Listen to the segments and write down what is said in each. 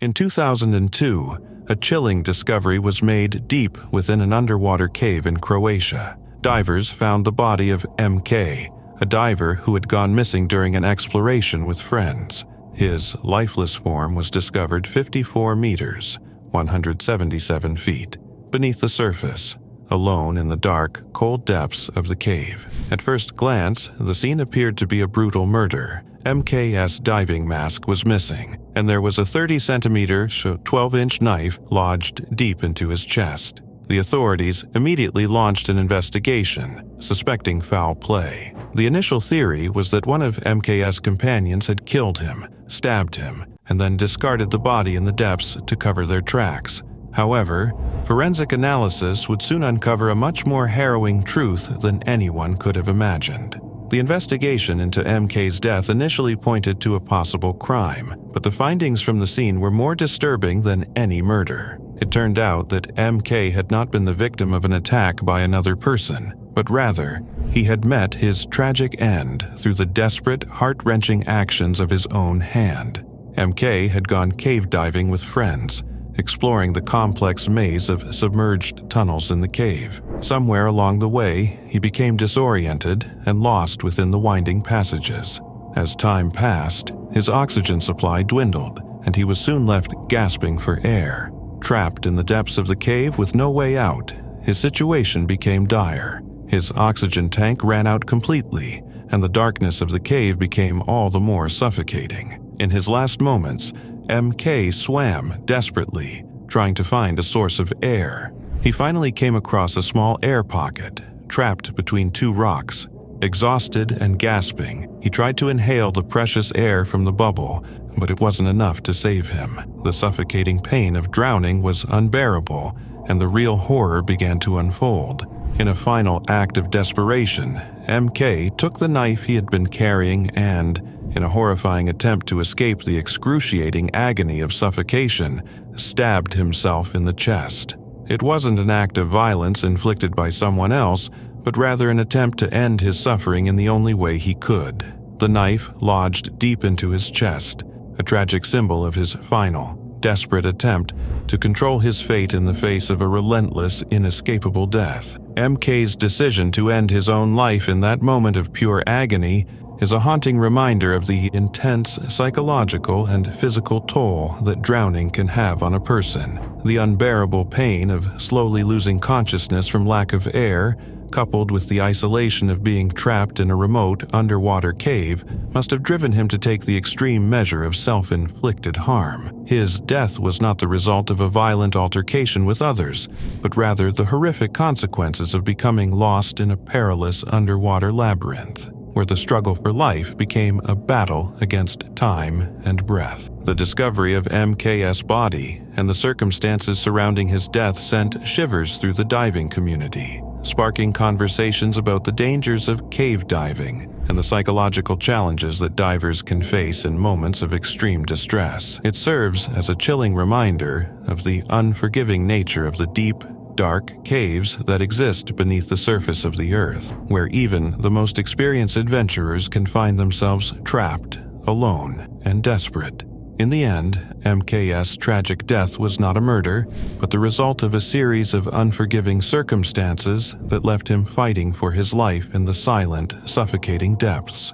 In 2002, a chilling discovery was made deep within an underwater cave in Croatia. Divers found the body of MK, a diver who had gone missing during an exploration with friends. His lifeless form was discovered 54 meters, 177 feet, beneath the surface, alone in the dark, cold depths of the cave. At first glance, the scene appeared to be a brutal murder. MK's diving mask was missing, and there was a 30-centimeter, 12-inch knife lodged deep into his chest. The authorities immediately launched an investigation, suspecting foul play. The initial theory was that one of MK's companions had killed him, stabbed him, and then discarded the body in the depths to cover their tracks. However, forensic analysis would soon uncover a much more harrowing truth than anyone could have imagined. The investigation into MK's death initially pointed to a possible crime, but the findings from the scene were more disturbing than any murder. It turned out that MK had not been the victim of an attack by another person, but rather, he had met his tragic end through the desperate, heart-wrenching actions of his own hand. MK had gone cave diving with friends, exploring the complex maze of submerged tunnels in the cave. Somewhere along the way, he became disoriented and lost within the winding passages. As time passed, his oxygen supply dwindled, and he was soon left gasping for air. Trapped in the depths of the cave with no way out, his situation became dire. His oxygen tank ran out completely, and the darkness of the cave became all the more suffocating. In his last moments, MK swam desperately, trying to find a source of air. He finally came across a small air pocket, trapped between two rocks. Exhausted and gasping, he tried to inhale the precious air from the bubble, but it wasn't enough to save him. The suffocating pain of drowning was unbearable, and the real horror began to unfold. In a final act of desperation, MK took the knife he had been carrying and, in a horrifying attempt to escape the excruciating agony of suffocation, stabbed himself in the chest. It wasn't an act of violence inflicted by someone else, but rather an attempt to end his suffering in the only way he could. The knife lodged deep into his chest, a tragic symbol of his final, desperate attempt to control his fate in the face of a relentless, inescapable death. MK's decision to end his own life in that moment of pure agony is a haunting reminder of the intense psychological and physical toll that drowning can have on a person. The unbearable pain of slowly losing consciousness from lack of air, coupled with the isolation of being trapped in a remote underwater cave, must have driven him to take the extreme measure of self-inflicted harm. His death was not the result of a violent altercation with others, but rather the horrific consequences of becoming lost in a perilous underwater labyrinth, where the struggle for life became a battle against time and breath. The discovery of MK's body and the circumstances surrounding his death sent shivers through the diving community, sparking conversations about the dangers of cave diving and the psychological challenges that divers can face in moments of extreme distress. It serves as a chilling reminder of the unforgiving nature of the deep, dark caves that exist beneath the surface of the earth, where even the most experienced adventurers can find themselves trapped, alone, and desperate. In the end, MK's tragic death was not a murder, but the result of a series of unforgiving circumstances that left him fighting for his life in the silent, suffocating depths.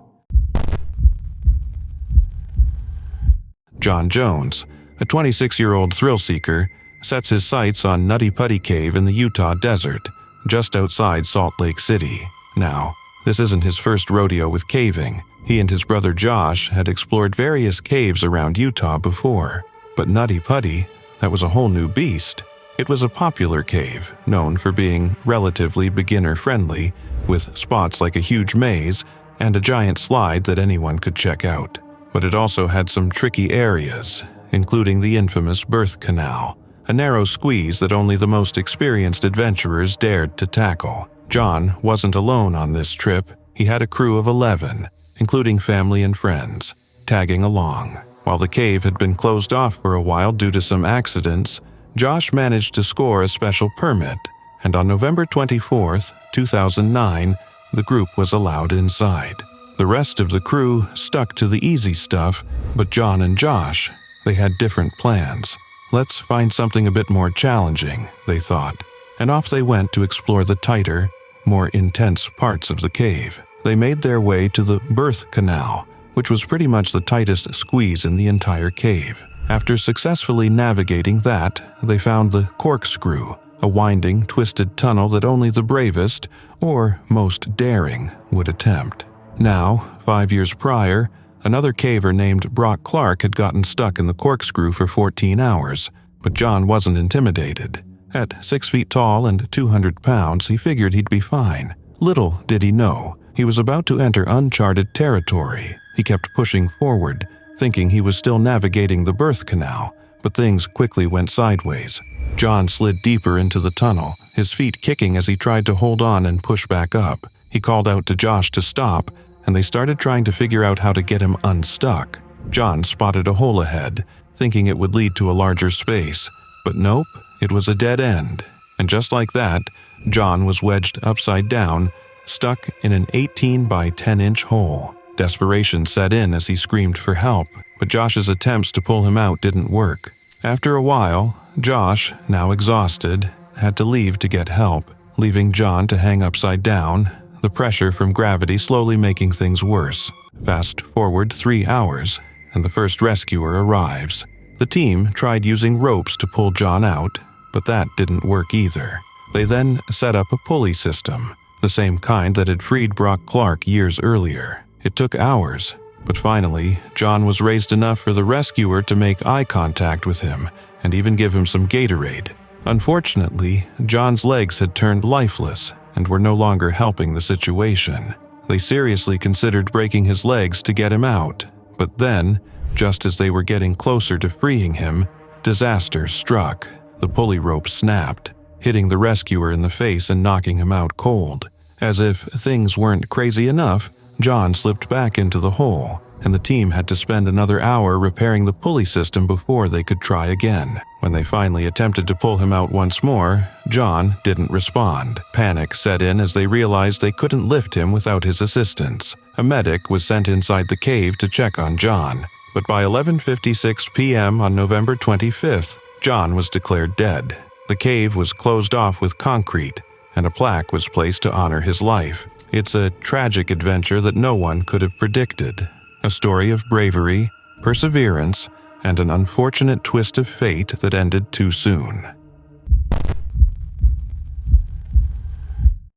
John Jones, a 26-year-old thrill-seeker, sets his sights on Nutty Putty Cave in the Utah desert, just outside Salt Lake City. Now, this isn't his first rodeo with caving. He and his brother Josh had explored various caves around Utah before, but Nutty Putty, that was a whole new beast. It was a popular cave, known for being relatively beginner-friendly, with spots like a huge maze and a giant slide that anyone could check out. But it also had some tricky areas, including the infamous birth canal, a narrow squeeze that only the most experienced adventurers dared to tackle. John wasn't alone on this trip. He had a crew of 11, including family and friends, tagging along. While the cave had been closed off for a while due to some accidents, Josh managed to score a special permit, and on November 24, 2009, the group was allowed inside. The rest of the crew stuck to the easy stuff, but John and Josh they had different plans. Let's find something a bit more challenging, they thought, and off they went to explore the tighter, more intense parts of the cave. They made their way to the birth canal, which was pretty much the tightest squeeze in the entire cave. After successfully navigating that, they found the corkscrew, a winding, twisted tunnel that only the bravest, or most daring, would attempt. Now, 5 years prior, another caver named Brock Clark had gotten stuck in the corkscrew for 14 hours, but John wasn't intimidated. At 6 feet tall and 200 pounds, he figured he'd be fine. Little did he know, he was about to enter uncharted territory. He kept pushing forward, thinking he was still navigating the birth canal, but things quickly went sideways. John slid deeper into the tunnel, his feet kicking as he tried to hold on and push back up. He called out to Josh to stop, and they started trying to figure out how to get him unstuck. John spotted a hole ahead, thinking it would lead to a larger space, but nope, it was a dead end. And just like that, John was wedged upside down, stuck in an 18 by 10-inch hole. Desperation set in as he screamed for help, but Josh's attempts to pull him out didn't work. After a while, Josh, now exhausted, had to leave to get help, leaving John to hang upside down, the pressure from gravity slowly making things worse. Fast forward 3 hours, and the first rescuer arrives. The team tried using ropes to pull John out, but that didn't work either. They then set up a pulley system, the same kind that had freed Brock Clark years earlier. It took hours, but finally, John was raised enough for the rescuer to make eye contact with him and even give him some Gatorade. Unfortunately, John's legs had turned lifeless and were no longer helping the situation. They seriously considered breaking his legs to get him out, but then, just as they were getting closer to freeing him, disaster struck. The pulley rope snapped, hitting the rescuer in the face and knocking him out cold. As if things weren't crazy enough, John slipped back into the hole, and the team had to spend another hour repairing the pulley system before they could try again. When they finally attempted to pull him out once more, John didn't respond. Panic set in as they realized they couldn't lift him without his assistance. A medic was sent inside the cave to check on John, but by 11:56 p.m. on November 25th, John was declared dead. The cave was closed off with concrete, and a plaque was placed to honor his life. It's a tragic adventure that no one could have predicted. A story of bravery, perseverance, and an unfortunate twist of fate that ended too soon.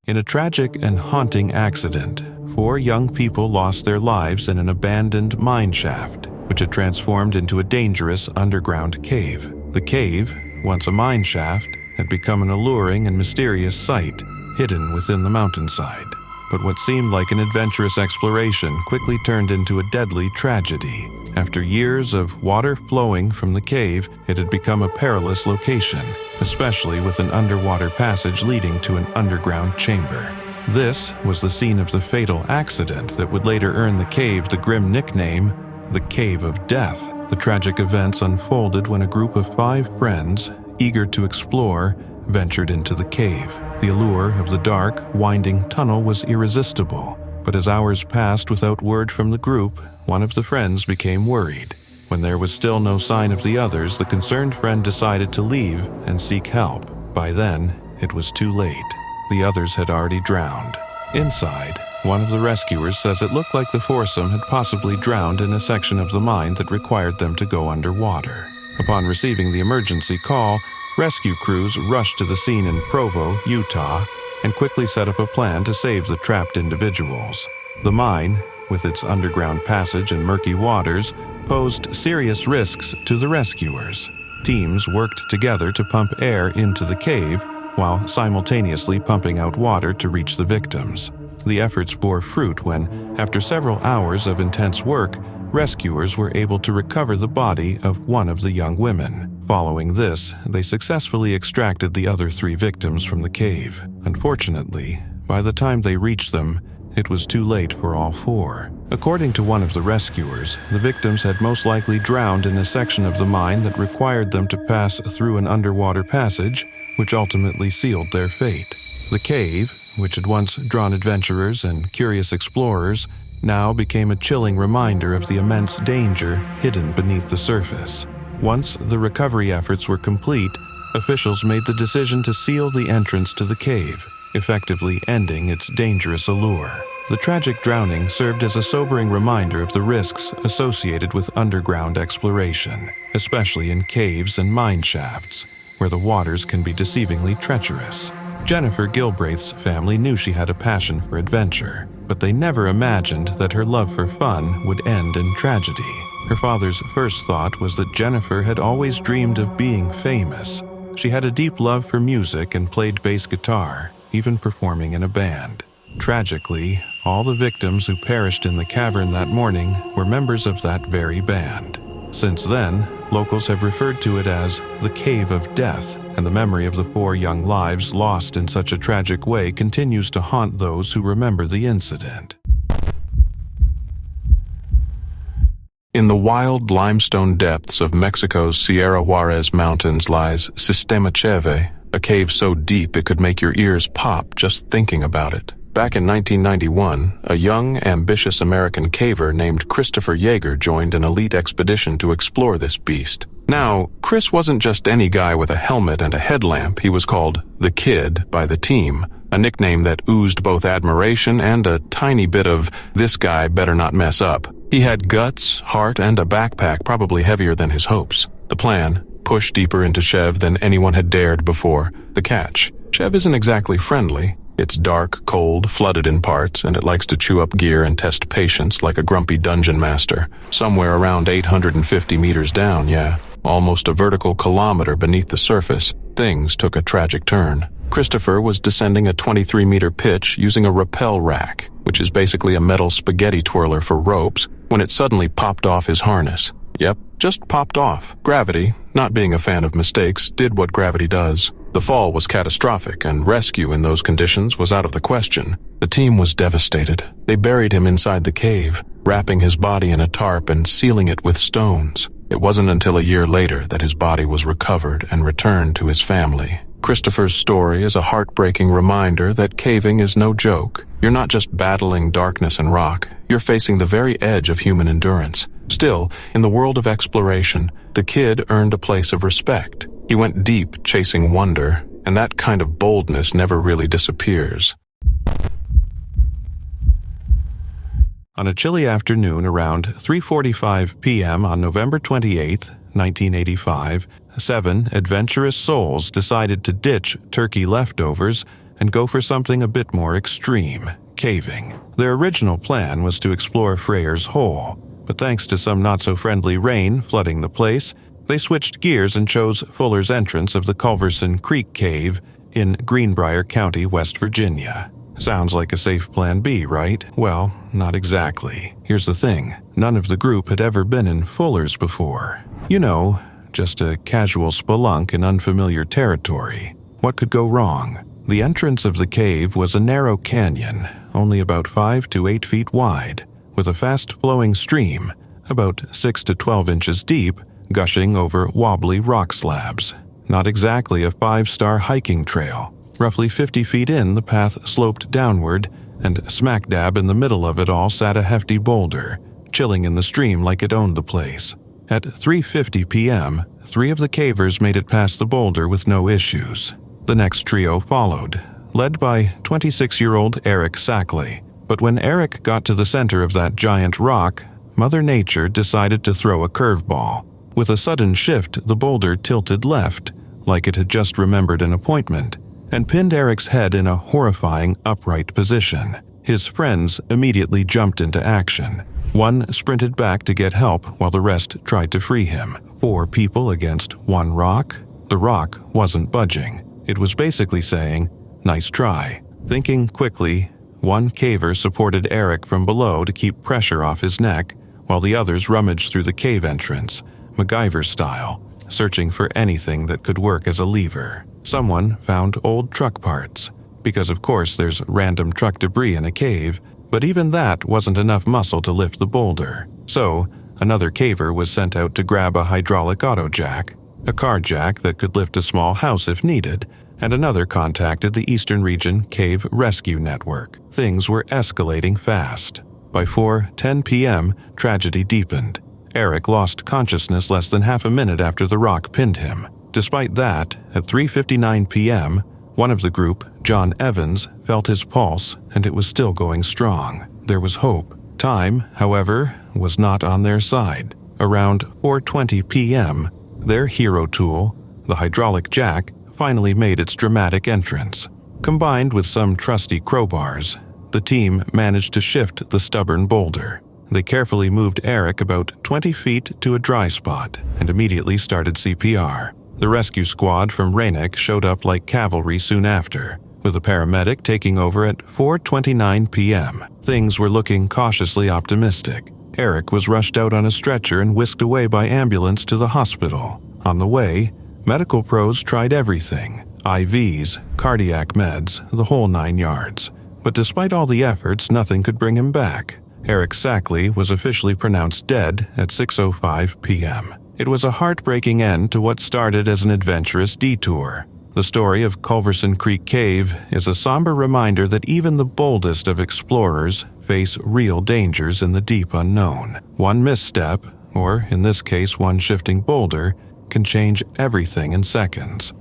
In a tragic and haunting accident, 4 young people lost their lives in an abandoned mine shaft, which had transformed into a dangerous underground cave. The cave, once a mine shaft, had become an alluring and mysterious sight, hidden within the mountainside. But what seemed like an adventurous exploration quickly turned into a deadly tragedy. After years of water flowing from the cave, it had become a perilous location, especially with an underwater passage leading to an underground chamber. This was the scene of the fatal accident that would later earn the cave the grim nickname, the Cave of Death. The tragic events unfolded when a group of 5 friends, eager to explore, ventured into the cave. The allure of the dark, winding tunnel was irresistible, but as hours passed without word from the group, one of the friends became worried. When there was still no sign of the others, the concerned friend decided to leave and seek help. By then, it was too late. The others had already drowned. Inside, one of the rescuers says it looked like the foursome had possibly drowned in a section of the mine that required them to go underwater. Upon receiving the emergency call, rescue crews rushed to the scene in Provo, Utah, and quickly set up a plan to save the trapped individuals. The mine, with its underground passage and murky waters, posed serious risks to the rescuers. Teams worked together to pump air into the cave while simultaneously pumping out water to reach the victims. The efforts bore fruit when, after several hours of intense work, rescuers were able to recover the body of one of the young women. Following this, they successfully extracted the other 3 victims from the cave. Unfortunately, by the time they reached them, it was too late for all 4. According to one of the rescuers, the victims had most likely drowned in a section of the mine that required them to pass through an underwater passage, which ultimately sealed their fate. The cave, which had once drawn adventurers and curious explorers, now became a chilling reminder of the immense danger hidden beneath the surface. Once the recovery efforts were complete, officials made the decision to seal the entrance to the cave, effectively ending its dangerous allure. The tragic drowning served as a sobering reminder of the risks associated with underground exploration, especially in caves and mine shafts, where the waters can be deceivingly treacherous. Jennifer Gilbraith's family knew she had a passion for adventure, but they never imagined that her love for fun would end in tragedy. Her father's first thought was that Jennifer had always dreamed of being famous. She had a deep love for music and played bass guitar, even performing in a band. Tragically, all the victims who perished in the cavern that morning were members of that very band. Since then, locals have referred to it as the Cave of Death, and the memory of the 4 young lives lost in such a tragic way continues to haunt those who remember the incident. In the wild limestone depths of Mexico's Sierra Juarez Mountains lies Sistema Cheve, a cave so deep it could make your ears pop just thinking about it. Back in 1991, a young, ambitious American caver named Christopher Joerger joined an elite expedition to explore this beast. Now, Chris wasn't just any guy with a helmet and a headlamp. He was called the Kid by the team, a nickname that oozed both admiration and a tiny bit of, this guy better not mess up. He had guts, heart, and a backpack probably heavier than his hopes. The plan? Push deeper into Chev than anyone had dared before. The catch? Chev isn't exactly friendly. It's dark, cold, flooded in parts, and it likes to chew up gear and test patience like a grumpy dungeon master. Somewhere around 850 meters down, yeah. Almost a vertical kilometer beneath the surface, things took a tragic turn. Christopher was descending a 23-meter pitch using a rappel rack, which is basically a metal spaghetti twirler for ropes, when it suddenly popped off his harness. Yep, just popped off. Gravity, not being a fan of mistakes, did what gravity does. The fall was catastrophic, and rescue in those conditions was out of the question. The team was devastated. They buried him inside the cave, wrapping his body in a tarp and sealing it with stones. It wasn't until a year later that his body was recovered and returned to his family. Christopher's story is a heartbreaking reminder that caving is no joke. You're not just battling darkness and rock, you're facing the very edge of human endurance. Still, in the world of exploration, the Kid earned a place of respect. He went deep chasing wonder, and that kind of boldness never really disappears. On a chilly afternoon around 3:45 p.m. on November 28, 1985, 7 adventurous souls decided to ditch turkey leftovers and go for something a bit more extreme, caving. Their original plan was to explore Freyr's Hole, but thanks to some not-so-friendly rain flooding the place, they switched gears and chose Fuller's entrance of the Culverson Creek cave in Greenbrier County, West Virginia. Sounds like a safe plan B, right? Well, not exactly. Here's the thing. None of the group had ever been in Fuller's before. You know, just a casual spelunk in unfamiliar territory. What could go wrong? The entrance of the cave was a narrow canyon, only about 5 to 8 feet wide, with a fast-flowing stream, about 6 to 12 inches deep, gushing over wobbly rock slabs. Not exactly a 5-star hiking trail. Roughly 50 feet in, the path sloped downward, and smack dab in the middle of it all sat a hefty boulder, chilling in the stream like it owned the place. At 3:50 p.m., 3 of the cavers made it past the boulder with no issues. The next trio followed, led by 26-year-old Eric Establie. But when Eric got to the center of that giant rock, Mother Nature decided to throw a curveball. With a sudden shift, the boulder tilted left, like it had just remembered an appointment, and pinned Eric's head in a horrifying upright position. His friends immediately jumped into action. One sprinted back to get help while the rest tried to free him. 4 people against 1 rock? The rock wasn't budging. It was basically saying, "Nice try." Thinking quickly, one caver supported Eric from below to keep pressure off his neck, while the others rummaged through the cave entrance, MacGyver style, searching for anything that could work as a lever. Someone found old truck parts, because of course there's random truck debris in a cave, but even that wasn't enough muscle to lift the boulder. So, another caver was sent out to grab a hydraulic auto jack, a car jack that could lift a small house if needed, and another contacted the Eastern Region Cave Rescue Network. Things were escalating fast. By 4:10 p.m., tragedy deepened. Eric lost consciousness less than half a minute after the rock pinned him. Despite that, at 3:59 p.m., one of the group, John Evans, felt his pulse and it was still going strong. There was hope. Time, however, was not on their side. Around 4:20 p.m., their hero tool, the hydraulic jack, finally made its dramatic entrance. Combined with some trusty crowbars, the team managed to shift the stubborn boulder. They carefully moved Eric about 20 feet to a dry spot and immediately started CPR. The rescue squad from Rainek showed up like cavalry soon after, with a paramedic taking over at 4:29 p.m. Things were looking cautiously optimistic. Eric was rushed out on a stretcher and whisked away by ambulance to the hospital. On the way, medical pros tried everything: IVs, cardiac meds, the whole 9 yards. But despite all the efforts, nothing could bring him back. Eric Establie was officially pronounced dead at 6:05 p.m. It was a heartbreaking end to what started as an adventurous detour. The story of Culverson Creek Cave is a somber reminder that even the boldest of explorers face real dangers in the deep unknown. One misstep, or in this case one shifting boulder, can change everything in seconds.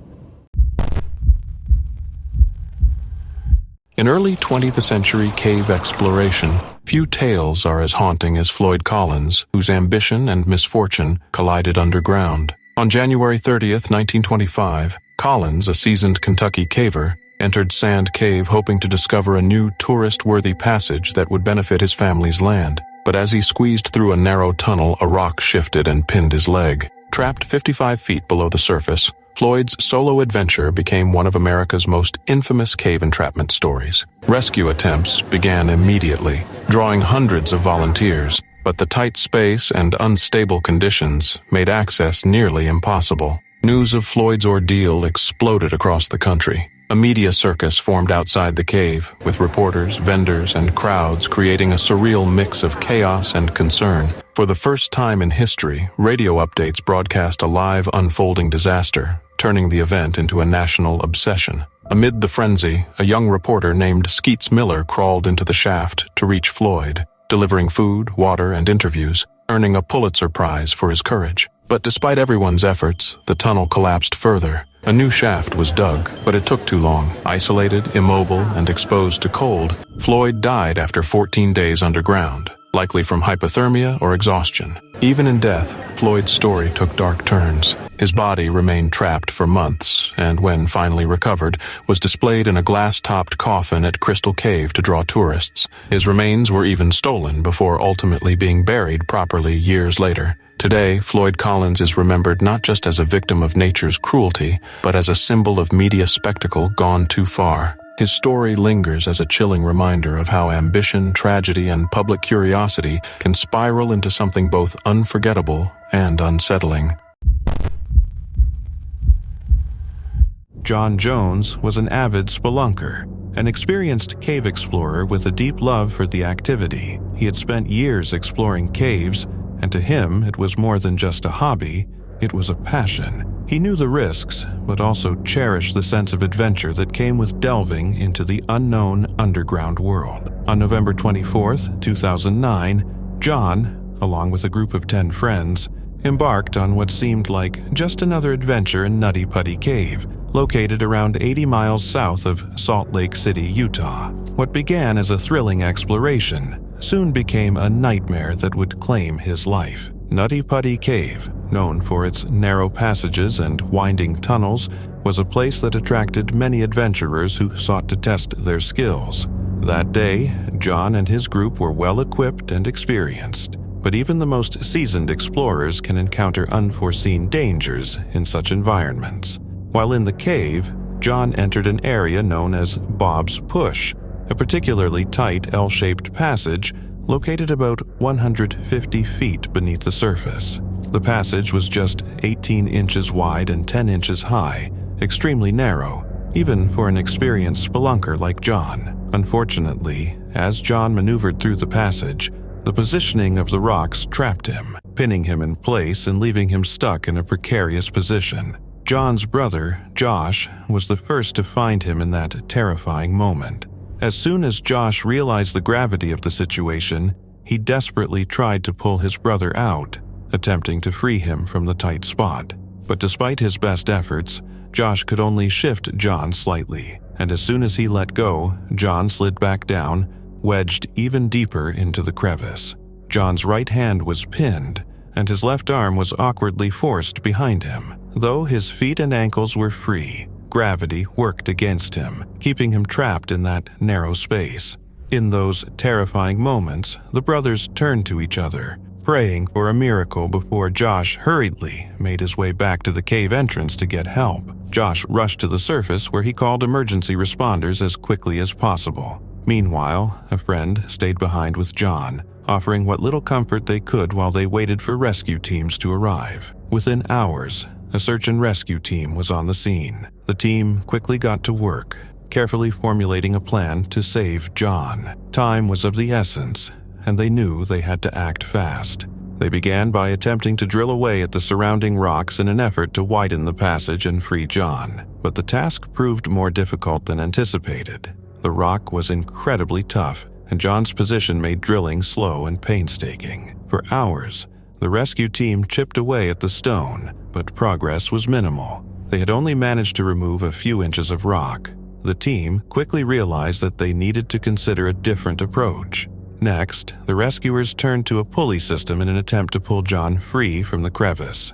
In early 20th century cave exploration, few tales are as haunting as Floyd Collins, whose ambition and misfortune collided underground. On January 30th, 1925, Collins, a seasoned Kentucky caver, entered Sand Cave hoping to discover a new tourist-worthy passage that would benefit his family's land. But as he squeezed through a narrow tunnel, a rock shifted and pinned his leg. Trapped 55 feet below the surface, Floyd's solo adventure became one of America's most infamous cave entrapment stories. Rescue attempts began immediately, drawing hundreds of volunteers, but the tight space and unstable conditions made access nearly impossible. News of Floyd's ordeal exploded across the country. A media circus formed outside the cave, with reporters, vendors, and crowds creating a surreal mix of chaos and concern. For the first time in history, radio updates broadcast a live unfolding disaster, turning the event into a national obsession. Amid the frenzy, a young reporter named Skeets Miller crawled into the shaft to reach Floyd, delivering food, water, and interviews, earning a Pulitzer Prize for his courage. But despite everyone's efforts, the tunnel collapsed further. A new shaft was dug, but it took too long. Isolated, immobile, and exposed to cold, Floyd died after 14 days underground, likely from hypothermia or exhaustion. Even in death, Floyd's story took dark turns. His body remained trapped for months, and when finally recovered, was displayed in a glass-topped coffin at Crystal Cave to draw tourists. His remains were even stolen before ultimately being buried properly years later. Today, Floyd Collins is remembered not just as a victim of nature's cruelty, but as a symbol of media spectacle gone too far. His story lingers as a chilling reminder of how ambition, tragedy, and public curiosity can spiral into something both unforgettable and unsettling. John Jones was an avid spelunker, an experienced cave explorer with a deep love for the activity. He had spent years exploring caves, and to him it was more than just a hobby, it was a passion. He knew the risks, but also cherished the sense of adventure that came with delving into the unknown underground world. On November 24, 2009, John, along with a group of 10 friends, embarked on what seemed like just another adventure in Nutty Putty Cave, located around 80 miles south of Salt Lake City, Utah. What began as a thrilling exploration soon became a nightmare that would claim his life. Nutty Putty Cave, known for its narrow passages and winding tunnels, was a place that attracted many adventurers who sought to test their skills. That day, John and his group were well equipped and experienced, but even the most seasoned explorers can encounter unforeseen dangers in such environments. While in the cave, John entered an area known as Bob's Push, a particularly tight L-shaped passage located about 150 feet beneath the surface. The passage was just 18 inches wide and 10 inches high, extremely narrow, even for an experienced spelunker like John. Unfortunately, as John maneuvered through the passage, the positioning of the rocks trapped him, pinning him in place and leaving him stuck in a precarious position. John's brother, Josh, was the first to find him in that terrifying moment. As soon as Josh realized the gravity of the situation, he desperately tried to pull his brother out. attempting to free him from the tight spot. But despite his best efforts, Josh could only shift John slightly, and as soon as he let go, John slid back down, wedged even deeper into the crevice. John's right hand was pinned, and his left arm was awkwardly forced behind him. Though his feet and ankles were free, gravity worked against him, keeping him trapped in that narrow space. In those terrifying moments, the brothers turned to each other, praying for a miracle before Josh hurriedly made his way back to the cave entrance to get help. Josh rushed to the surface where he called emergency responders as quickly as possible. Meanwhile, a friend stayed behind with John, offering what little comfort they could while they waited for rescue teams to arrive. Within hours, a search and rescue team was on the scene. The team quickly got to work, carefully formulating a plan to save John. Time was of the essence, and they knew they had to act fast. They began by attempting to drill away at the surrounding rocks in an effort to widen the passage and free John. But the task proved more difficult than anticipated. The rock was incredibly tough, and John's position made drilling slow and painstaking. For hours, the rescue team chipped away at the stone, but progress was minimal. They had only managed to remove a few inches of rock. The team quickly realized that they needed to consider a different approach. Next, the rescuers turned to a pulley system in an attempt to pull John free from the crevice.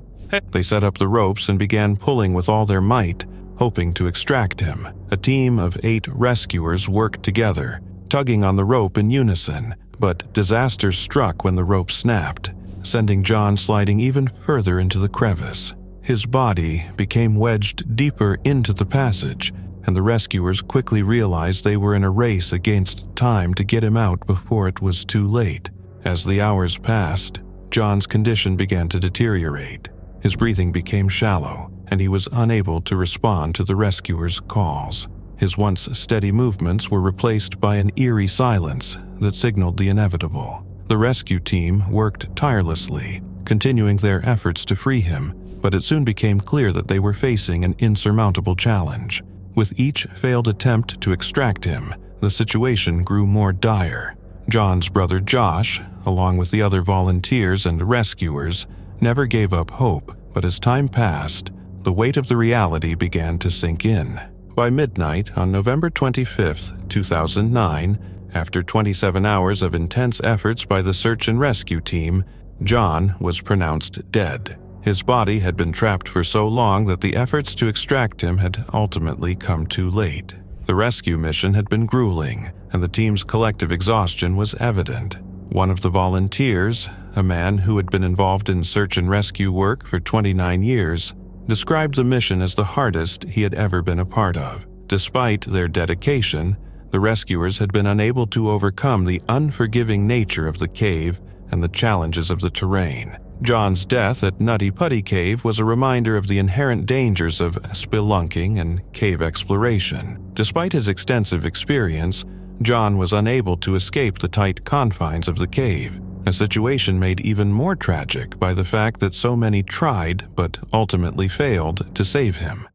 They set up the ropes and began pulling with all their might, hoping to extract him. A team of 8 rescuers worked together, tugging on the rope in unison, but disaster struck when the rope snapped, sending John sliding even further into the crevice. His body became wedged deeper into the passage, and the rescuers quickly realized they were in a race against time to get him out before it was too late. As the hours passed, John's condition began to deteriorate. His breathing became shallow, and he was unable to respond to the rescuers' calls. His once steady movements were replaced by an eerie silence that signaled the inevitable. The rescue team worked tirelessly, continuing their efforts to free him, but it soon became clear that they were facing an insurmountable challenge. With each failed attempt to extract him, the situation grew more dire. John's brother Josh, along with the other volunteers and rescuers, never gave up hope, but as time passed, the weight of the reality began to sink in. By midnight on November 25, 2009, after 27 hours of intense efforts by the search and rescue team, John was pronounced dead. His body had been trapped for so long that the efforts to extract him had ultimately come too late. The rescue mission had been grueling, and the team's collective exhaustion was evident. One of the volunteers, a man who had been involved in search and rescue work for 29 years, described the mission as the hardest he had ever been a part of. Despite their dedication, the rescuers had been unable to overcome the unforgiving nature of the cave and the challenges of the terrain. John's death at Nutty Putty Cave was a reminder of the inherent dangers of spelunking and cave exploration. Despite his extensive experience, John was unable to escape the tight confines of the cave, a situation made even more tragic by the fact that so many tried but ultimately failed to save him.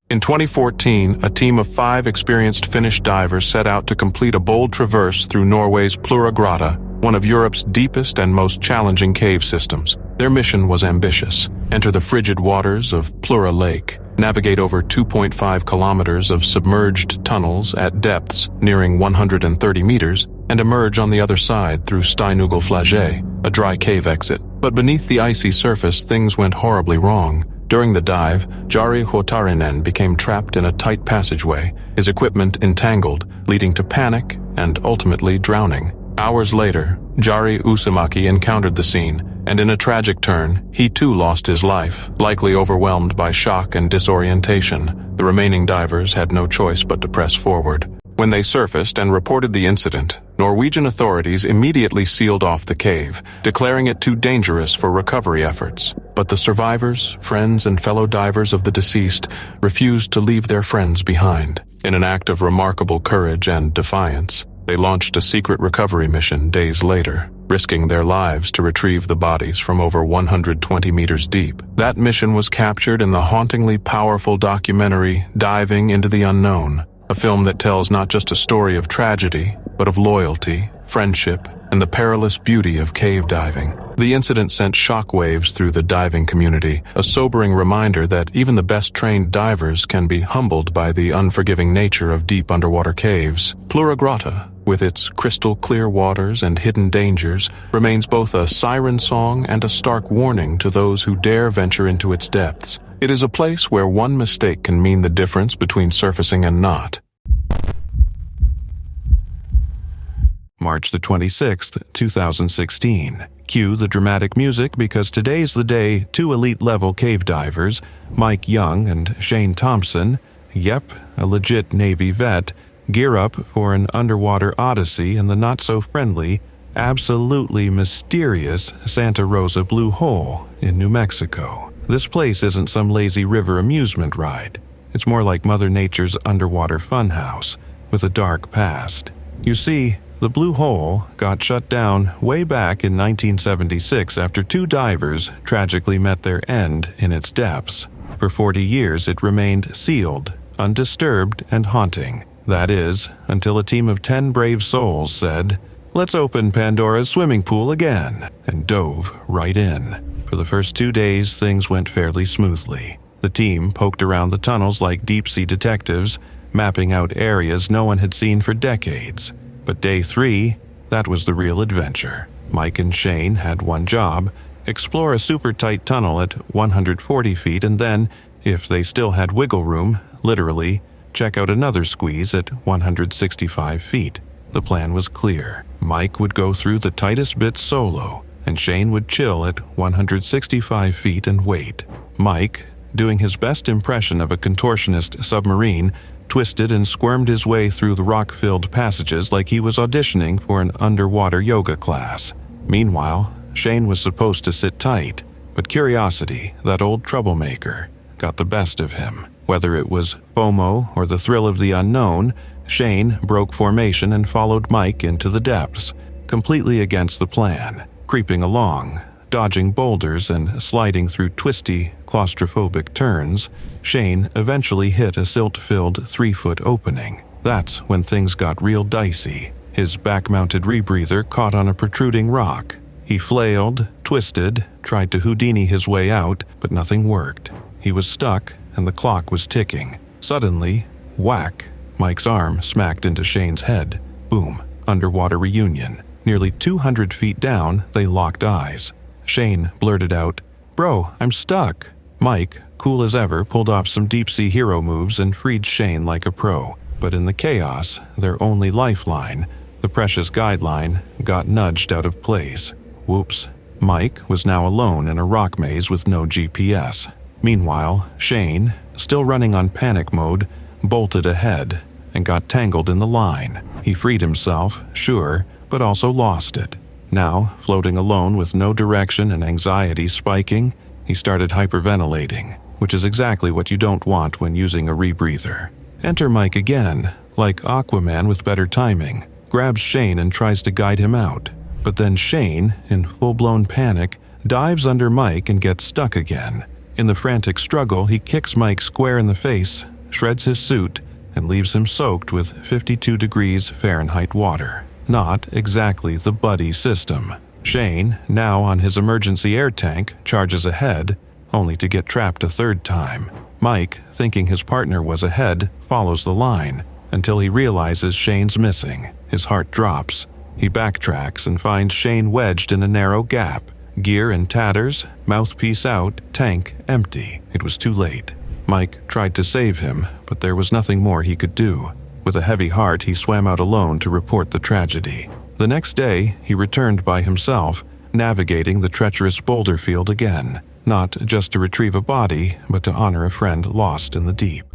In 2014, a team of 5 experienced Finnish divers set out to complete a bold traverse through Norway's Plura Grata, one of Europe's deepest and most challenging cave systems. Their mission was ambitious: enter the frigid waters of Plura Lake, navigate over 2.5 kilometers of submerged tunnels at depths nearing 130 meters, and emerge on the other side through Steinugelflage, a dry cave exit. But beneath the icy surface, things went horribly wrong. During the dive, Jari Hotarinen became trapped in a tight passageway, his equipment entangled, leading to panic and ultimately drowning. Hours later, Jari Usamaki encountered the scene, and in a tragic turn, he too lost his life, likely overwhelmed by shock and disorientation. The remaining divers had no choice but to press forward. When they surfaced and reported the incident, Norwegian authorities immediately sealed off the cave, declaring it too dangerous for recovery efforts. But the survivors, friends, and fellow divers of the deceased refused to leave their friends behind. In an act of remarkable courage and defiance, they launched a secret recovery mission days later, risking their lives to retrieve the bodies from over 120 meters deep. That mission was captured in the hauntingly powerful documentary Diving into the Unknown, a film that tells not just a story of tragedy, but of loyalty, friendship, and the perilous beauty of cave diving. The incident sent shockwaves through the diving community, a sobering reminder that even the best-trained divers can be humbled by the unforgiving nature of deep underwater caves. Plura Grata, with its crystal-clear waters and hidden dangers, remains both a siren song and a stark warning to those who dare venture into its depths. It is a place where one mistake can mean the difference between surfacing and not. March the 26th, 2016. Cue the dramatic music because today's the day two elite-level cave divers, Mike Young and Shane Thompson, yep, a legit Navy vet, gear up for an underwater odyssey in the not-so-friendly, absolutely mysterious Santa Rosa Blue Hole in New Mexico. This place isn't some lazy river amusement ride. It's more like Mother Nature's underwater funhouse, with a dark past. You see, the Blue Hole got shut down way back in 1976 after two divers tragically met their end in its depths. For 40 years it remained sealed, undisturbed, and haunting. That is, until a team of 10 brave souls said, "Let's open Pandora's swimming pool again," and dove right in. For the first 2 days, things went fairly smoothly. The team poked around the tunnels like deep-sea detectives, mapping out areas no one had seen for decades. But day 3, that was the real adventure. Mike and Shane had one job: explore a super-tight tunnel at 140 feet and then, if they still had wiggle room, literally, check out another squeeze at 165 feet. The plan was clear. Mike would go through the tightest bits solo, and Shane would chill at 165 feet and wait. Mike, doing his best impression of a contortionist submarine, twisted and squirmed his way through the rock-filled passages like he was auditioning for an underwater yoga class. Meanwhile, Shane was supposed to sit tight, but curiosity, that old troublemaker, got the best of him. Whether it was FOMO or the thrill of the unknown, Shane broke formation and followed Mike into the depths, completely against the plan. Creeping along, dodging boulders and sliding through twisty, claustrophobic turns, Shane eventually hit a silt-filled 3-foot opening. That's when things got real dicey. His back-mounted rebreather caught on a protruding rock. He flailed, twisted, tried to Houdini his way out, but nothing worked. He was stuck, and the clock was ticking. Suddenly, whack, Mike's arm smacked into Shane's head. Boom, underwater reunion. Nearly 200 feet down, they locked eyes. Shane blurted out, "Bro, I'm stuck." Mike, cool as ever, pulled off some deep-sea hero moves and freed Shane like a pro. But in the chaos, their only lifeline, the precious guideline, got nudged out of place. Whoops. Mike was now alone in a rock maze with no GPS. Meanwhile, Shane, still running on panic mode, bolted ahead and got tangled in the line. He freed himself, sure, but also lost it. Now, floating alone with no direction and anxiety spiking, he started hyperventilating, which is exactly what you don't want when using a rebreather. Enter Mike again, like Aquaman with better timing, grabs Shane and tries to guide him out. But then Shane, in full-blown panic, dives under Mike and gets stuck again. In the frantic struggle, he kicks Mike square in the face, shreds his suit, and leaves him soaked with 52 degrees Fahrenheit water. Not exactly the buddy system. Shane, now on his emergency air tank, charges ahead, only to get trapped a third time. Mike, thinking his partner was ahead, follows the line, until he realizes Shane's missing. His heart drops. He backtracks and finds Shane wedged in a narrow gap. Gear in tatters, mouthpiece out, tank empty. It was too late. Mike tried to save him, but there was nothing more he could do. With a heavy heart, he swam out alone to report the tragedy. The next day, he returned by himself, navigating the treacherous boulder field again, not just to retrieve a body, but to honor a friend lost in the deep.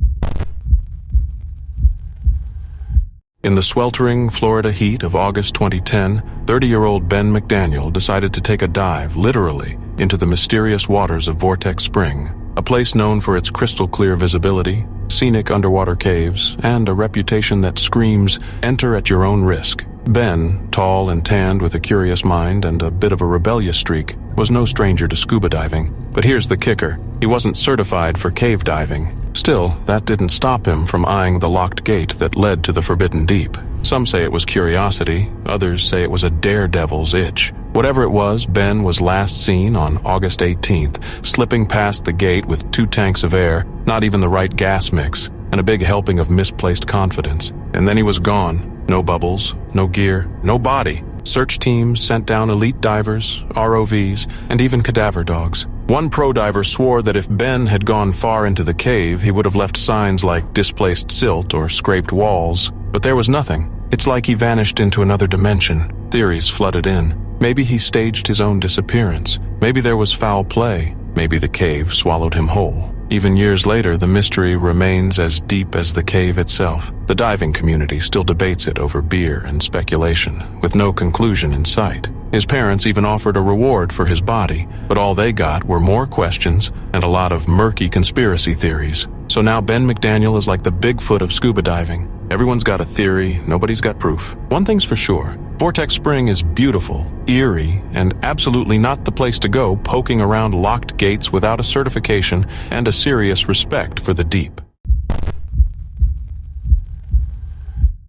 In the sweltering Florida heat of August 2010, 30-year-old Ben McDaniel decided to take a dive, literally, into the mysterious waters of Vortex Spring, a place known for its crystal-clear visibility, scenic underwater caves, and a reputation that screams, "Enter at your own risk." Ben, tall and tanned with a curious mind and a bit of a rebellious streak, was no stranger to scuba diving. But here's the kicker: he wasn't certified for cave diving. Still, that didn't stop him from eyeing the locked gate that led to the forbidden deep. Some say it was curiosity, others say it was a daredevil's itch. Whatever it was, Ben was last seen on August 18th, slipping past the gate with 2 tanks of air, not even the right gas mix, and a big helping of misplaced confidence. And then he was gone. No bubbles, no gear, no body. Search teams sent down elite divers, ROVs, and even cadaver dogs. One pro diver swore that if Ben had gone far into the cave, he would have left signs like displaced silt or scraped walls. But there was nothing. It's like he vanished into another dimension. Theories flooded in. Maybe he staged his own disappearance. Maybe there was foul play. Maybe the cave swallowed him whole. Even years later, the mystery remains as deep as the cave itself. The diving community still debates it over beer and speculation, with no conclusion in sight. His parents even offered a reward for his body, but all they got were more questions and a lot of murky conspiracy theories. So now Ben McDaniel is like the Bigfoot of scuba diving. Everyone's got a theory, nobody's got proof. One thing's for sure, Vortex Spring is beautiful, eerie, and absolutely not the place to go poking around locked gates without a certification and a serious respect for the deep.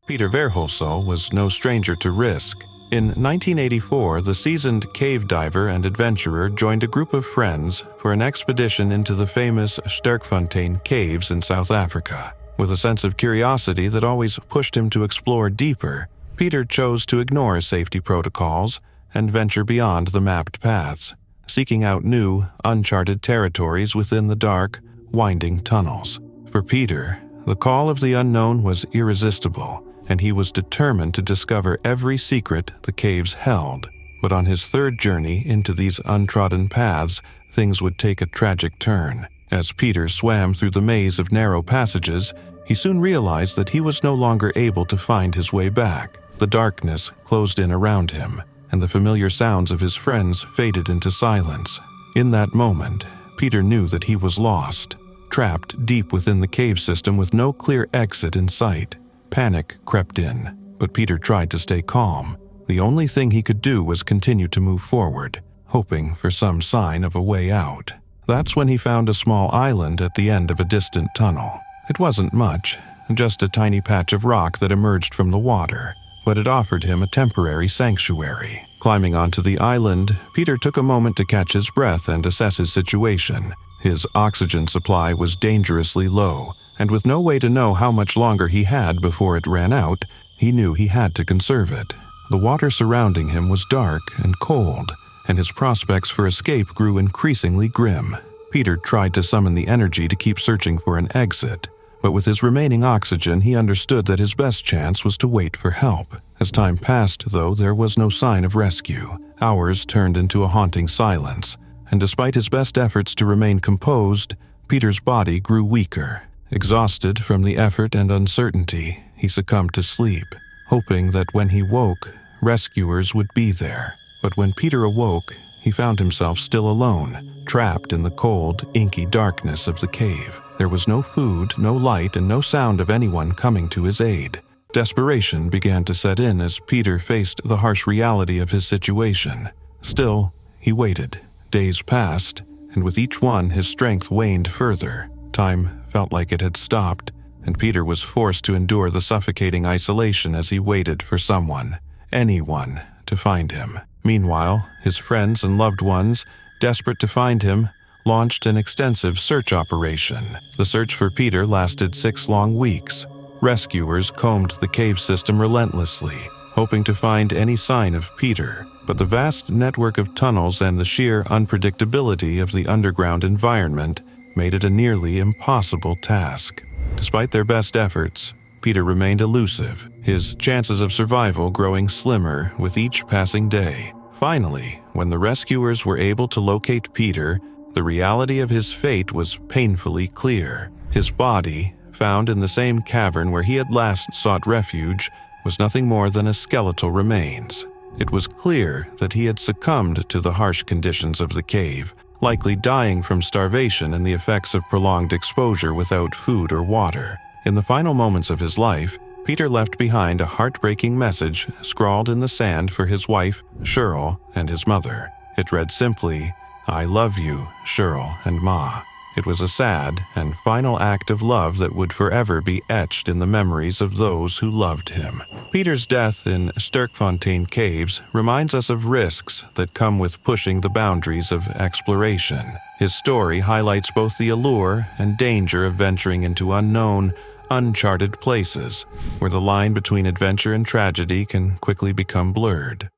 Peter Verhosaw was no stranger to risk. In 1984, the seasoned cave diver and adventurer joined a group of friends for an expedition into the famous Sterkfontein caves in South Africa. With a sense of curiosity that always pushed him to explore deeper, Peter chose to ignore safety protocols and venture beyond the mapped paths, seeking out new, uncharted territories within the dark, winding tunnels. For Peter, the call of the unknown was irresistible, and he was determined to discover every secret the caves held. But on his third journey into these untrodden paths, things would take a tragic turn. As Peter swam through the maze of narrow passages, he soon realized that he was no longer able to find his way back. The darkness closed in around him, and the familiar sounds of his friends faded into silence. In that moment, Peter knew that he was lost, trapped deep within the cave system with no clear exit in sight. Panic crept in, but Peter tried to stay calm. The only thing he could do was continue to move forward, hoping for some sign of a way out. That's when he found a small island at the end of a distant tunnel. It wasn't much, just a tiny patch of rock that emerged from the water, but it offered him a temporary sanctuary. Climbing onto the island, Peter took a moment to catch his breath and assess his situation. His oxygen supply was dangerously low, and with no way to know how much longer he had before it ran out, he knew he had to conserve it. The water surrounding him was dark and cold, and his prospects for escape grew increasingly grim. Peter tried to summon the energy to keep searching for an exit, but with his remaining oxygen, he understood that his best chance was to wait for help. As time passed, though, there was no sign of rescue. Hours turned into a haunting silence, and despite his best efforts to remain composed, Peter's body grew weaker. Exhausted from the effort and uncertainty, he succumbed to sleep, hoping that when he woke, rescuers would be there. But when Peter awoke, he found himself still alone, trapped in the cold, inky darkness of the cave. There was no food, no light, and no sound of anyone coming to his aid. Desperation began to set in as Peter faced the harsh reality of his situation. Still, he waited. Days passed, and with each one his strength waned further. Time felt like it had stopped, and Peter was forced to endure the suffocating isolation as he waited for someone, anyone, to find him. Meanwhile, his friends and loved ones, desperate to find him, launched an extensive search operation. The search for Peter lasted 6 long weeks. Rescuers combed the cave system relentlessly, hoping to find any sign of Peter, but the vast network of tunnels and the sheer unpredictability of the underground environment made it a nearly impossible task. Despite their best efforts, Peter remained elusive, his chances of survival growing slimmer with each passing day. Finally, when the rescuers were able to locate Peter, the reality of his fate was painfully clear. His body, found in the same cavern where he had last sought refuge, was nothing more than a skeletal remains. It was clear that he had succumbed to the harsh conditions of the cave, likely dying from starvation and the effects of prolonged exposure without food or water. In the final moments of his life, Peter left behind a heartbreaking message scrawled in the sand for his wife, Cheryl, and his mother. It read simply, "I love you, Cheryl and Ma." It was a sad and final act of love that would forever be etched in the memories of those who loved him. Peter's death in Sterkfontein Caves reminds us of risks that come with pushing the boundaries of exploration. His story highlights both the allure and danger of venturing into unknown, uncharted places, where the line between adventure and tragedy can quickly become blurred.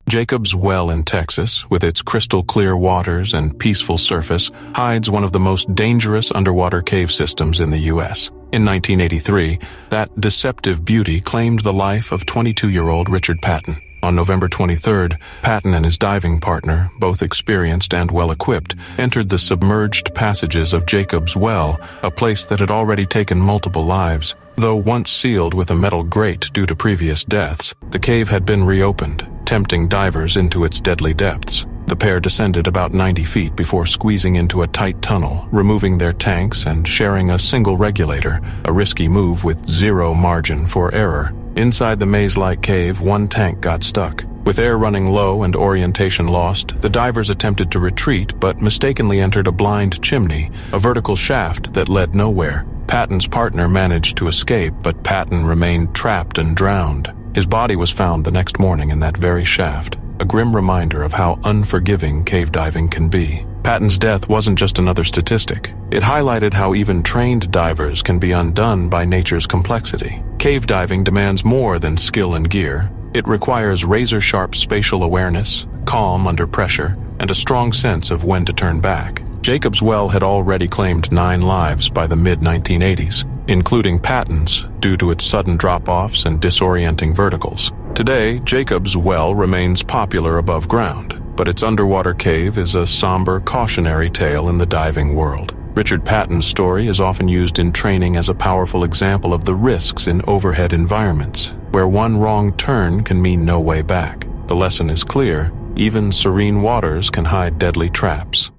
Jacob's Well in Texas, with its crystal-clear waters and peaceful surface, hides one of the most dangerous underwater cave systems in the U.S. In 1983, that deceptive beauty claimed the life of 22-year-old Richard Patton. On November 23rd, Patton and his diving partner, both experienced and well-equipped, entered the submerged passages of Jacob's Well, a place that had already taken multiple lives. Though once sealed with a metal grate due to previous deaths, the cave had been reopened, tempting divers into its deadly depths. The pair descended about 90 feet before squeezing into a tight tunnel, removing their tanks and sharing a single regulator, a risky move with zero margin for error. Inside the maze-like cave, one tank got stuck. With air running low and orientation lost, the divers attempted to retreat but mistakenly entered a blind chimney, a vertical shaft that led nowhere. Patton's partner managed to escape, but Patton remained trapped and drowned. His body was found the next morning in that very shaft, a grim reminder of how unforgiving cave diving can be. Patton's death wasn't just another statistic. It highlighted how even trained divers can be undone by nature's complexity. Cave diving demands more than skill and gear. It requires razor-sharp spatial awareness, calm under pressure, and a strong sense of when to turn back. Jacob's Well had already claimed 9 lives by the mid-1980s, including Patton's, due to its sudden drop-offs and disorienting verticals. Today, Jacob's Well remains popular above ground, but its underwater cave is a somber, cautionary tale in the diving world. Richard Patton's story is often used in training as a powerful example of the risks in overhead environments, where one wrong turn can mean no way back. The lesson is clear: even serene waters can hide deadly traps.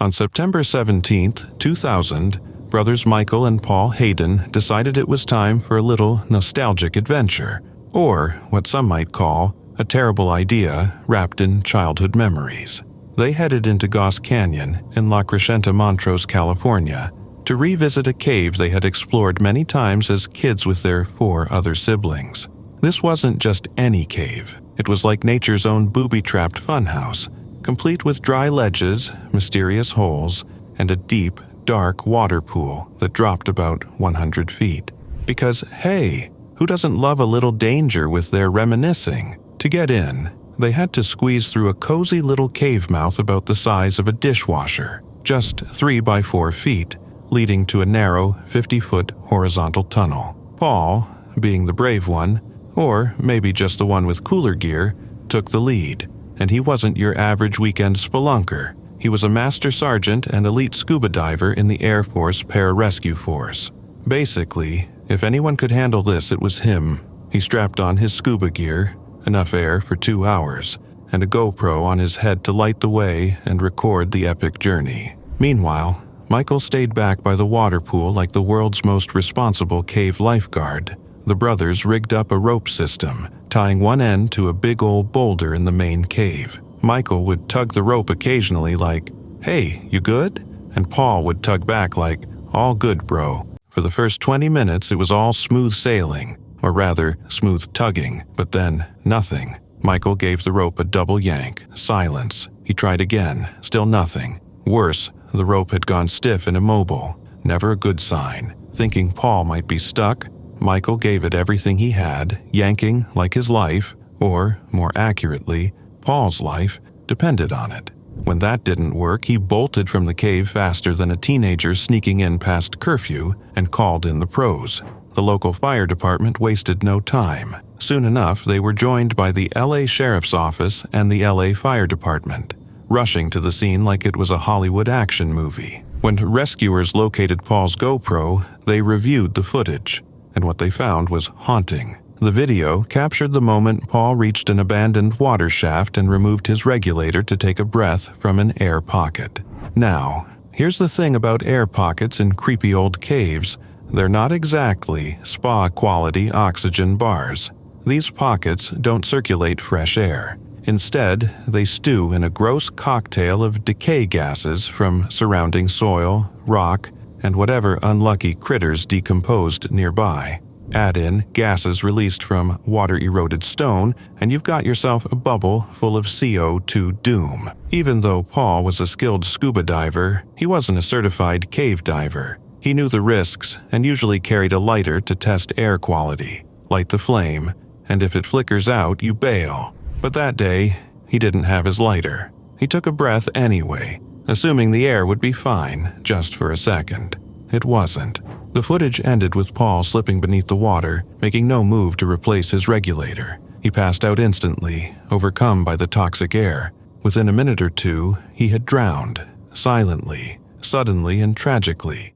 On September 17, 2000, brothers Michael and Paul Hayden decided it was time for a little nostalgic adventure, or what some might call a terrible idea wrapped in childhood memories. They headed into Goss Canyon in La Crescenta, Montrose, California, to revisit a cave they had explored many times as kids with their 4 other siblings. This wasn't just any cave. It was like nature's own booby-trapped funhouse, complete with dry ledges, mysterious holes, and a deep, dark water pool that dropped about 100 feet. Because, hey, who doesn't love a little danger with their reminiscing? To get in, they had to squeeze through a cozy little cave mouth about the size of a dishwasher, just 3 by 4 feet, leading to a narrow 50-foot horizontal tunnel. Paul, being the brave one, or maybe just the one with cooler gear, took the lead. And he wasn't your average weekend spelunker. He was a master sergeant and elite scuba diver in the Air Force Pararescue Force. Basically, if anyone could handle this, it was him. He strapped on his scuba gear, enough air for 2 hours, and a GoPro on his head to light the way and record the epic journey. Meanwhile, Michael stayed back by the water pool like the world's most responsible cave lifeguard. The brothers rigged up a rope system, tying one end to a big old boulder in the main cave. Michael would tug the rope occasionally like, "Hey, you good?" And Paul would tug back like, "All good, bro." For the first 20 minutes, it was all smooth sailing, or rather, smooth tugging, but then nothing. Michael gave the rope a double yank. Silence. He tried again. Still nothing. Worse, the rope had gone stiff and immobile. Never a good sign. Thinking Paul might be stuck, Michael gave it everything he had, yanking like his life, or, more accurately, Paul's life, depended on it. When that didn't work, he bolted from the cave faster than a teenager sneaking in past curfew and called in the pros. The local fire department wasted no time. Soon enough, they were joined by the LA Sheriff's Office and the LA Fire Department, rushing to the scene like it was a Hollywood action movie. When rescuers located Paul's GoPro, they reviewed the footage, and what they found was haunting. The video captured the moment Paul reached an abandoned water shaft and removed his regulator to take a breath from an air pocket. Now, here's the thing about air pockets in creepy old caves. They're not exactly spa-quality oxygen bars. These pockets don't circulate fresh air. Instead, they stew in a gross cocktail of decay gases from surrounding soil, rock, and whatever unlucky critters decomposed nearby. Add in gases released from water-eroded stone, and you've got yourself a bubble full of CO2 doom. Even though Paul was a skilled scuba diver, he wasn't a certified cave diver. He knew the risks and usually carried a lighter to test air quality. Light the flame, and if it flickers out, you bail. But that day, he didn't have his lighter. He took a breath anyway, assuming the air would be fine just for a second. It wasn't. The footage ended with Paul slipping beneath the water, making no move to replace his regulator. He passed out instantly, overcome by the toxic air. Within a minute or two, he had drowned, silently, suddenly, and tragically.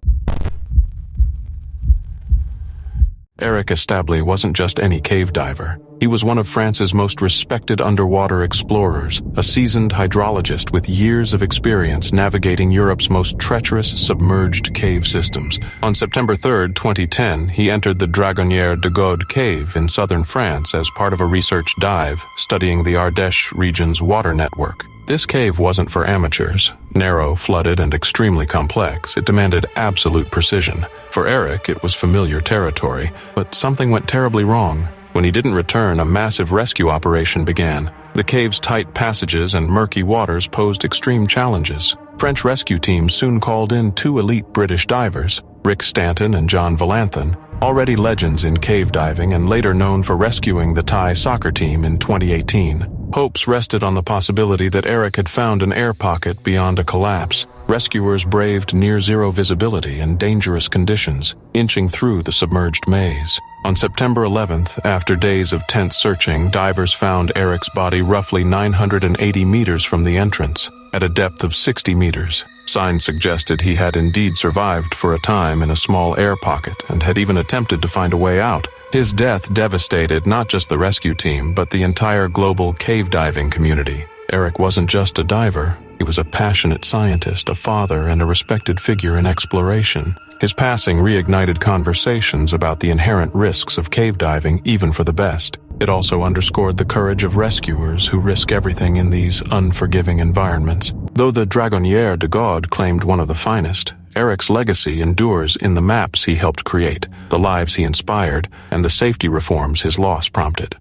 Eric Establie wasn't just any cave diver. He was one of France's most respected underwater explorers, a seasoned hydrologist with years of experience navigating Europe's most treacherous submerged cave systems. On September 3, 2010, he entered the Dragonnière de God cave in southern France as part of a research dive studying the Ardèche region's water network. This cave wasn't for amateurs. Narrow, flooded, and extremely complex, it demanded absolute precision. For Eric, it was familiar territory, but something went terribly wrong. When he didn't return, a massive rescue operation began. The cave's tight passages and murky waters posed extreme challenges. French rescue teams soon called in 2 elite British divers, Rick Stanton and John Valanthan, already legends in cave diving and later known for rescuing the Thai soccer team in 2018. Hopes rested on the possibility that Eric had found an air pocket beyond a collapse. Rescuers braved near-zero visibility and dangerous conditions, inching through the submerged maze. On September 11th, after days of tense searching, divers found Eric's body roughly 980 meters from the entrance, at a depth of 60 meters. Signs suggested he had indeed survived for a time in a small air pocket and had even attempted to find a way out. His death devastated not just the rescue team, but the entire global cave diving community. Eric wasn't just a diver. He was a passionate scientist, a father, and a respected figure in exploration. His passing reignited conversations about the inherent risks of cave diving, even for the best. It also underscored the courage of rescuers who risk everything in these unforgiving environments. Though the Dragonnière de God claimed one of the finest, Eric's legacy endures in the maps he helped create, the lives he inspired, and the safety reforms his loss prompted.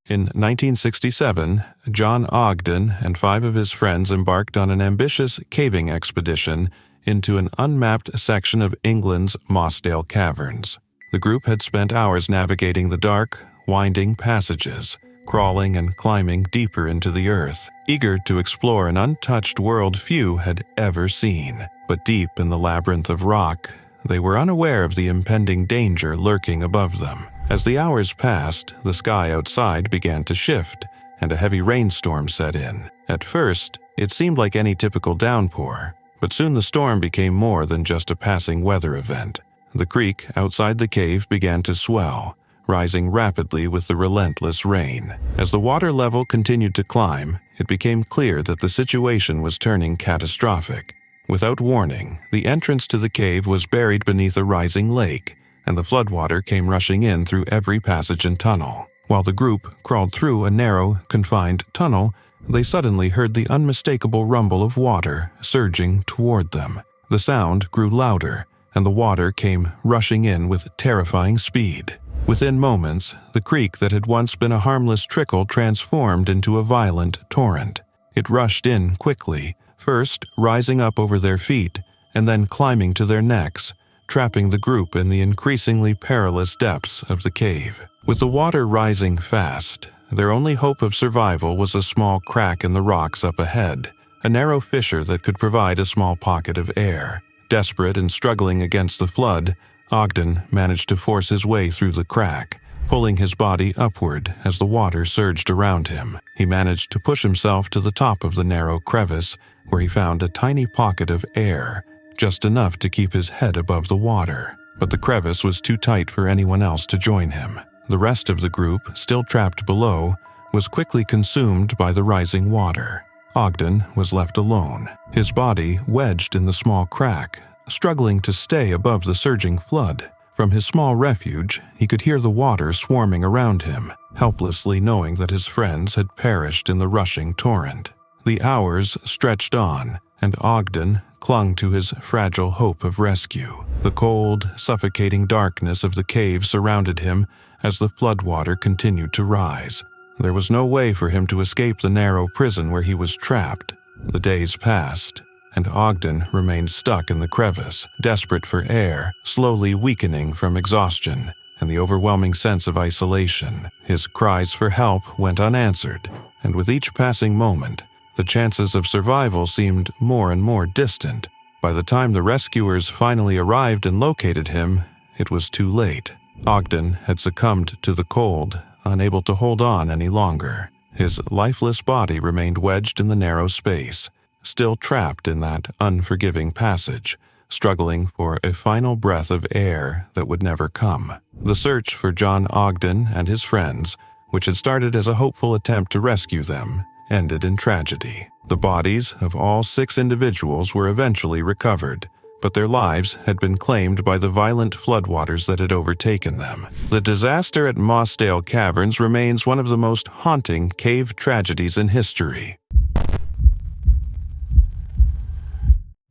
In 1967, John Ogden and 5 of his friends embarked on an ambitious caving expedition into an unmapped section of England's Mosdale Caverns. The group had spent hours navigating the dark, winding passages, crawling and climbing deeper into the earth, eager to explore an untouched world few had ever seen. But deep in the labyrinth of rock, they were unaware of the impending danger lurking above them. As the hours passed, the sky outside began to shift, and a heavy rainstorm set in. At first, it seemed like any typical downpour, but soon the storm became more than just a passing weather event. The creek outside the cave began to swell, rising rapidly with the relentless rain. As the water level continued to climb, it became clear that the situation was turning catastrophic. Without warning, the entrance to the cave was buried beneath a rising lake, and the floodwater came rushing in through every passage and tunnel. While the group crawled through a narrow, confined tunnel, they suddenly heard the unmistakable rumble of water surging toward them. The sound grew louder, and the water came rushing in with terrifying speed. Within moments, the creek that had once been a harmless trickle transformed into a violent torrent. It rushed in quickly, first rising up over their feet, and then climbing to their necks, trapping the group in the increasingly perilous depths of the cave. With the water rising fast, their only hope of survival was a small crack in the rocks up ahead, a narrow fissure that could provide a small pocket of air. Desperate and struggling against the flood, Ogden managed to force his way through the crack, pulling his body upward as the water surged around him. He managed to push himself to the top of the narrow crevice, where he found a tiny pocket of air, just enough to keep his head above the water. But the crevice was too tight for anyone else to join him. The rest of the group, still trapped below, was quickly consumed by the rising water. Ogden was left alone, his body wedged in the small crack, struggling to stay above the surging flood. From his small refuge, he could hear the water swarming around him, helplessly knowing that his friends had perished in the rushing torrent. The hours stretched on, and Ogden clung to his fragile hope of rescue. The cold, suffocating darkness of the cave surrounded him as the floodwater continued to rise. There was no way for him to escape the narrow prison where he was trapped. The days passed, and Ogden remained stuck in the crevice, desperate for air, slowly weakening from exhaustion and the overwhelming sense of isolation. His cries for help went unanswered, and with each passing moment, the chances of survival seemed more and more distant. By the time the rescuers finally arrived and located him, it was too late. Ogden had succumbed to the cold, unable to hold on any longer. His lifeless body remained wedged in the narrow space, still trapped in that unforgiving passage, struggling for a final breath of air that would never come. The search for John Ogden and his friends, which had started as a hopeful attempt to rescue them, ended in tragedy. The bodies of all 6 individuals were eventually recovered, but their lives had been claimed by the violent floodwaters that had overtaken them. The disaster at Mosdale Caverns remains one of the most haunting cave tragedies in history.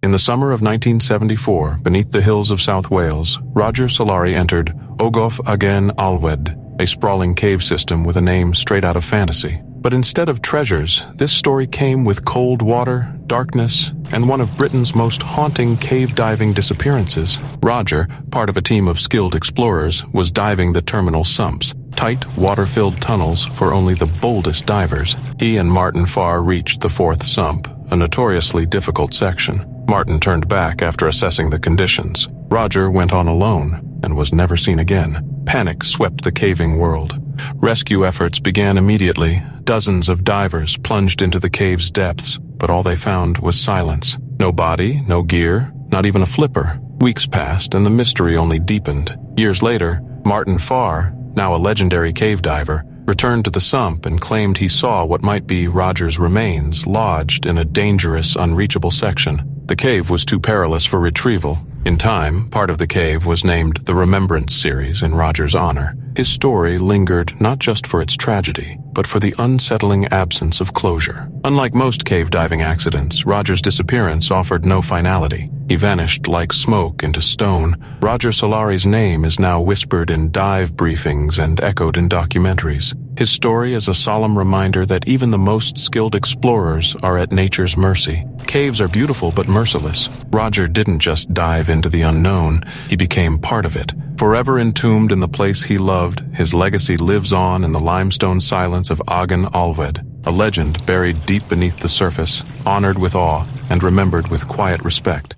In the summer of 1974, beneath the hills of South Wales, Roger Salari entered Ogof Agen Alwed, a sprawling cave system with a name straight out of fantasy. But instead of treasures, this story came with cold water, darkness, and one of Britain's most haunting cave diving disappearances. Roger, part of a team of skilled explorers, was diving the terminal sumps, tight, water-filled tunnels for only the boldest divers. He and Martin Farr reached the 4th sump, a notoriously difficult section. Martin turned back after assessing the conditions. Roger went on alone and was never seen again. Panic swept the caving world. Rescue efforts began immediately. Dozens of divers plunged into the cave's depths, but all they found was silence. No body, no gear, not even a flipper. Weeks passed and the mystery only deepened. Years later, Martin Farr, now a legendary cave diver, returned to the sump and claimed he saw what might be Roger's remains lodged in a dangerous, unreachable section. The cave was too perilous for retrieval. In time, part of the cave was named the Remembrance Series in Roger's honor. His story lingered not just for its tragedy, but for the unsettling absence of closure. Unlike most cave diving accidents, Roger's disappearance offered no finality. He vanished like smoke into stone. Roger Salari's name is now whispered in dive briefings and echoed in documentaries. His story is a solemn reminder that even the most skilled explorers are at nature's mercy. Caves are beautiful but merciless. Roger didn't just dive into the unknown, he became part of it. Forever entombed in the place he loved, his legacy lives on in the limestone silence of Agen Alwed, a legend buried deep beneath the surface, honored with awe and remembered with quiet respect.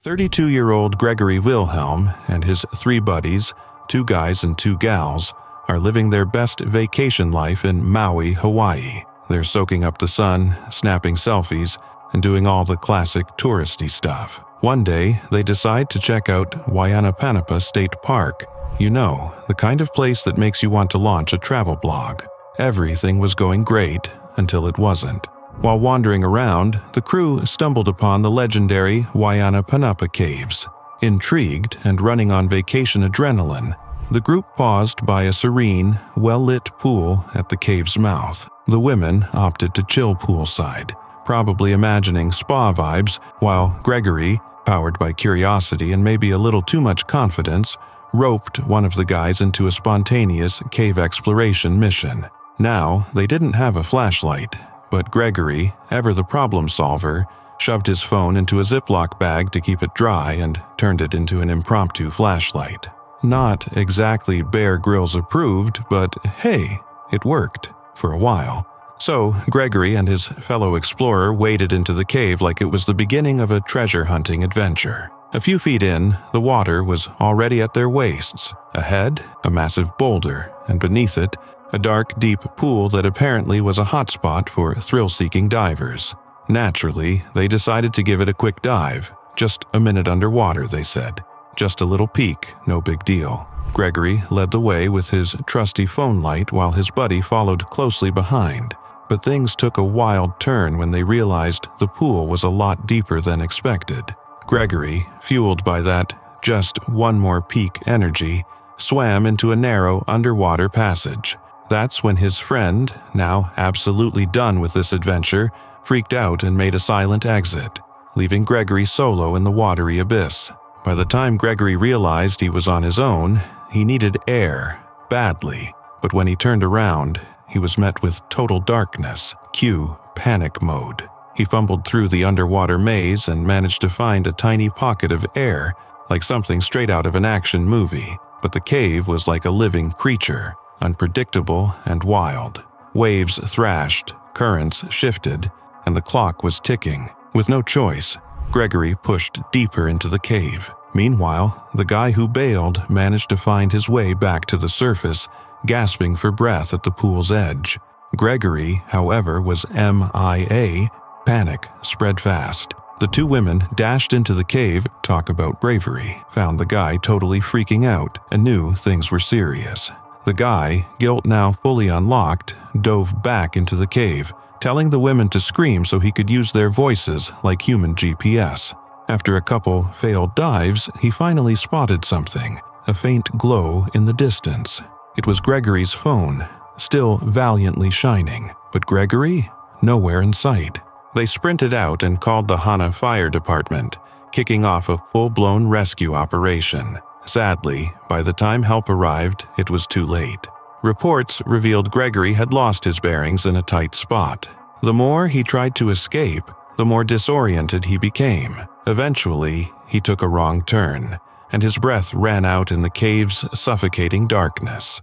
32-year-old Gregory Wilhelm and his 3 buddies, 2 guys and 2 gals, are living their best vacation life in Maui, Hawaii. They're soaking up the sun, snapping selfies, and doing all the classic touristy stuff. One day, they decide to check out Wayanapanapa State Park. You know, the kind of place that makes you want to launch a travel blog. Everything was going great until it wasn't. While wandering around, the crew stumbled upon the legendary Wayanapanapa Caves. Intrigued and running on vacation adrenaline, the group paused by a serene, well-lit pool at the cave's mouth. The women opted to chill poolside, probably imagining spa vibes, while Gregory, powered by curiosity and maybe a little too much confidence, roped one of the guys into a spontaneous cave exploration mission. Now, they didn't have a flashlight, but Gregory, ever the problem solver, shoved his phone into a Ziploc bag to keep it dry and turned it into an impromptu flashlight. Not exactly Bear Grylls approved, but hey, it worked for a while. So Gregory and his fellow explorer waded into the cave like it was the beginning of a treasure hunting adventure. A few feet in, the water was already at their waists. Ahead, a massive boulder, and beneath it, a dark, deep pool that apparently was a hotspot for thrill-seeking divers. Naturally, they decided to give it a quick dive. Just a minute underwater, they said. Just a little peek, no big deal. Gregory led the way with his trusty phone light while his buddy followed closely behind. But things took a wild turn when they realized the pool was a lot deeper than expected. Gregory, fueled by that just one more peak energy, swam into a narrow underwater passage. That's when his friend, now absolutely done with this adventure, freaked out and made a silent exit, leaving Gregory solo in the watery abyss. By the time Gregory realized he was on his own, he needed air, badly, but when he turned around, he was met with total darkness, cue panic mode. He fumbled through the underwater maze and managed to find a tiny pocket of air, like something straight out of an action movie, but the cave was like a living creature, unpredictable and wild. Waves thrashed, currents shifted, and the clock was ticking. With no choice, Gregory pushed deeper into the cave. Meanwhile, the guy who bailed managed to find his way back to the surface, gasping for breath at the pool's edge. Gregory, however, was MIA. Panic spread fast. The two women dashed into the cave, talk about bravery, found the guy totally freaking out, and knew things were serious. The guy, guilt now fully unlocked, dove back into the cave, telling the women to scream so he could use their voices like human GPS. After a couple failed dives, he finally spotted something, a faint glow in the distance. It was Gregory's phone, still valiantly shining, but Gregory? Nowhere in sight. They sprinted out and called the Hana Fire Department, kicking off a full-blown rescue operation. Sadly, by the time help arrived, it was too late. Reports revealed Gregory had lost his bearings in a tight spot. The more he tried to escape, the more disoriented he became. Eventually, he took a wrong turn, and his breath ran out in the cave's suffocating darkness.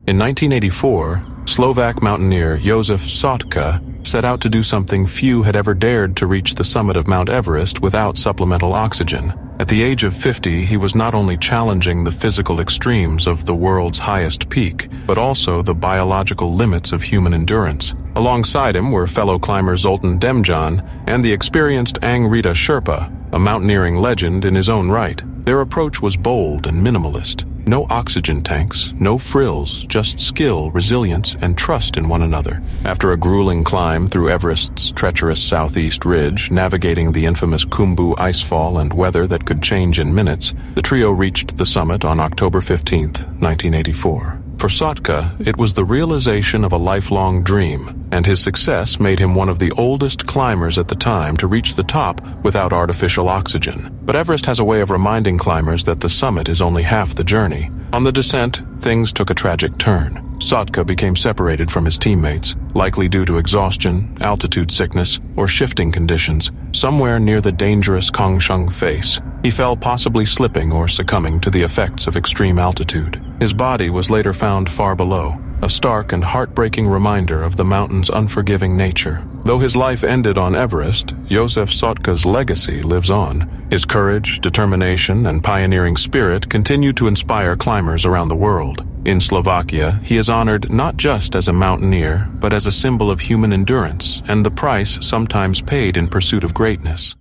In 1984, Slovak mountaineer Jozef Psotka set out to do something few had ever dared to reach the summit of Mount Everest without supplemental oxygen. At the age of 50, he was not only challenging the physical extremes of the world's highest peak, but also the biological limits of human endurance. Alongside him were fellow climber Zoltan Demjan and the experienced Ang Rita Sherpa, a mountaineering legend in his own right. Their approach was bold and minimalist. No oxygen tanks, no frills, just skill, resilience, and trust in one another. After a grueling climb through Everest's treacherous southeast ridge, navigating the infamous Khumbu icefall and weather that could change in minutes, the trio reached the summit on October 15, 1984. For Psotka, it was the realization of a lifelong dream, and his success made him one of the oldest climbers at the time to reach the top without artificial oxygen. But Everest has a way of reminding climbers that the summit is only half the journey. On the descent, things took a tragic turn. Psotka became separated from his teammates, likely due to exhaustion, altitude sickness, or shifting conditions, somewhere near the dangerous Kongshung face. He fell, possibly slipping or succumbing to the effects of extreme altitude. His body was later found far below, a stark and heartbreaking reminder of the mountain's unforgiving nature. Though his life ended on Everest, Jozef Psotka's legacy lives on. His courage, determination, and pioneering spirit continue to inspire climbers around the world. In Slovakia, he is honored not just as a mountaineer, but as a symbol of human endurance and the price sometimes paid in pursuit of greatness.